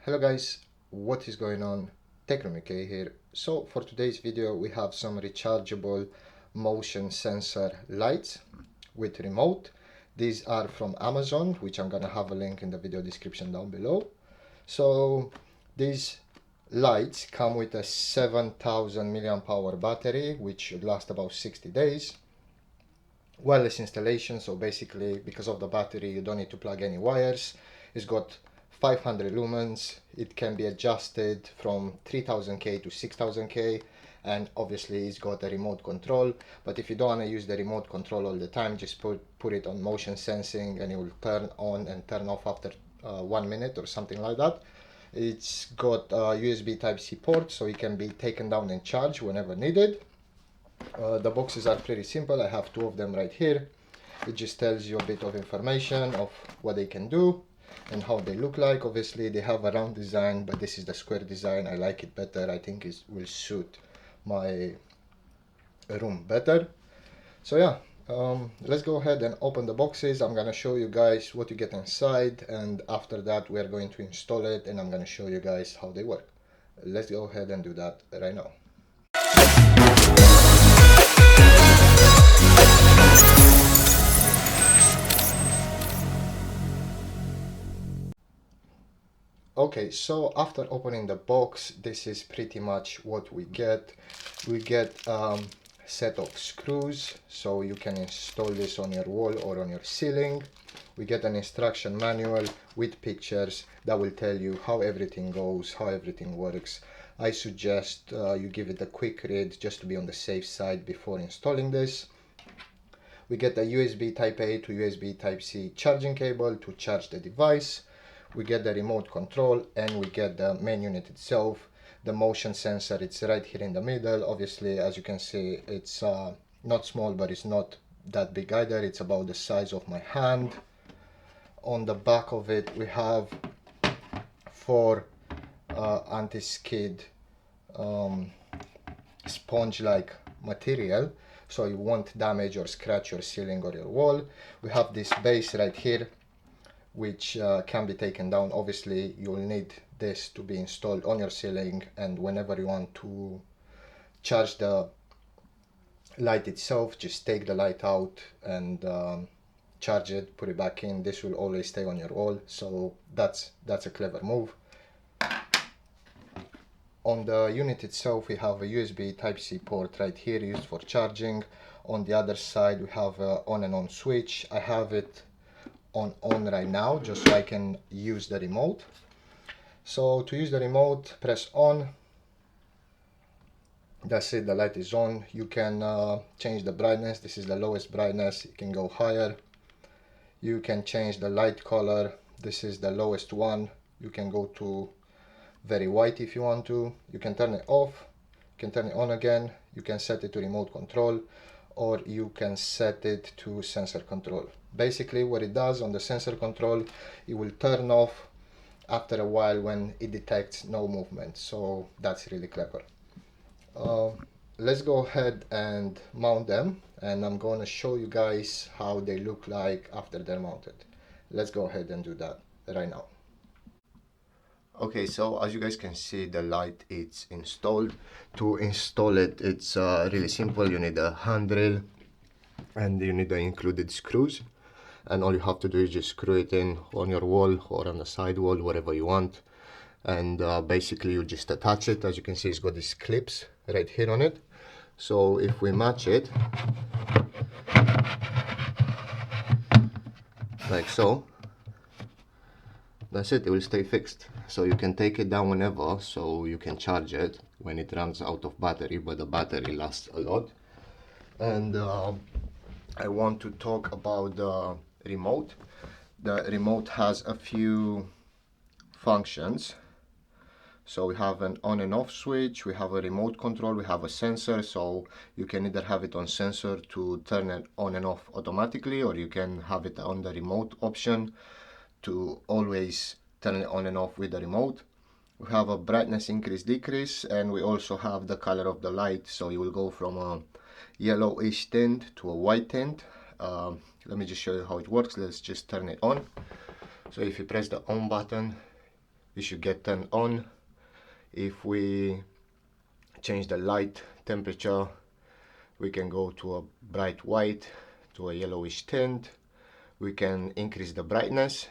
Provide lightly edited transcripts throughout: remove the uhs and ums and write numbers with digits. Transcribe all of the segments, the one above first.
Hello guys, what is going on? Techroomuk here. So for today's video we have some rechargeable motion sensor lights with remote. These are from Amazon, which I'm gonna have a link in the video description down below. So these lights come with a 7000 milliamp hour battery, which should last about 60 days. Wireless installation, so basically because of the battery you don't need to plug any wires. It's got 500 lumens. It can be adjusted from 3000K to 6000K, and obviously it's got a remote control. But if you don't want to use the remote control all the time, just put it on motion sensing and it will turn on and turn off after 1 minute or something like that. It's got a USB Type-C port, so it can be taken down and charged whenever needed. The boxes are pretty simple. I have two of them right here. It just tells you a bit of information of what they can do and how they look like. Obviously they have a round design, but this is the square design. I like it better. I think it will suit my room better. So yeah, let's go ahead and open the boxes. I'm gonna show you guys what you get inside, and after that we are going to install it and I'm gonna show you guys how they work. Let's go ahead and do that right now. Okay, so after opening the box, this is pretty much what we get. We get a set of screws, so you can install this on your wall or on your ceiling. We get an instruction manual with pictures that will tell you how everything goes, how everything works. I suggest you give it a quick read just to be on the safe side before installing this. We get a USB Type-A to USB Type-C charging cable to charge the device. We get the remote control and we get the main unit itself. The motion sensor, it's right here in the middle. Obviously, as you can see, it's not small, but it's not that big either. It's about the size of my hand. On the back of it, we have four anti-skid sponge-like material, so you won't damage or scratch your ceiling or your wall. We have this base right here, which can be taken down. Obviously you'll need this to be installed on your ceiling, and whenever you want to charge the light itself, just take the light out and charge it, put it back in. This will always stay on your wall, so that's a clever move. On the unit itself we have a USB Type-C port right here used for charging. On the other side we have a on and on switch. I have it on right now just so I can use the remote. So to use the remote, press on. That's it, the light is on. You can change the brightness. This is the lowest brightness. You can go higher. You can change the light color. This is the lowest one. You can go to very white if you want to. You can turn it off. You can turn it on again. You can set it to remote control, or you can set it to sensor control. Basically what it does on the sensor control, it will turn off after a while when it detects no movement, so that's really clever. Let's go ahead and mount them, and I'm going to show you guys how they look like after they're mounted. Let's go ahead and do that right now. Okay, so as you guys can see, the light is installed. To install it, it's really simple. You need a handrail and you need the included screws, and all you have to do is just screw it in on your wall or on the side wall, wherever you want, and basically you just attach it. As you can see, it's got these clips right here on it, so if we match it like so, that's it, it will stay fixed. So you can take it down whenever, so you can charge it when it runs out of battery, but the battery lasts a lot. And I want to talk about the remote. The remote has a few functions. So we have an on and off switch, we have a remote control, we have a sensor, so you can either have it on sensor to turn it on and off automatically, or you can have it on the remote option to always turn it on and off with the remote. We have a brightness increase decrease, and we also have the color of the light, so you will go from a yellowish tint to a white tint. Let me just show you how it works. Let's just turn it on. So if you press the on button, it should get turned on. If we change the light temperature, we can go to a bright white, to a yellowish tint. We can increase the brightness,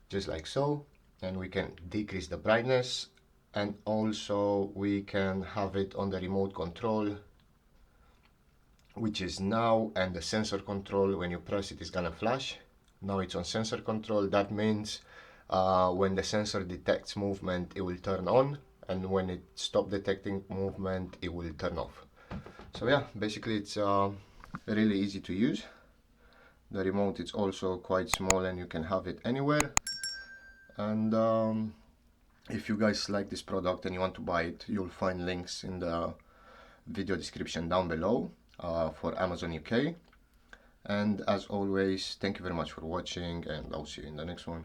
just like so, and we can decrease the brightness, and also we can have it on the remote control, which is now, and the sensor control, when you press it is gonna flash. Now it's on sensor control. That means when the sensor detects movement, it will turn on, and when it stops detecting movement, it will turn off. So yeah, basically it's really easy to use. The remote is also quite small and you can have it anywhere. And if you guys like this product and you want to buy it, you'll find links in the video description down below for Amazon UK. And as always, thank you very much for watching, and I'll see you in the next one.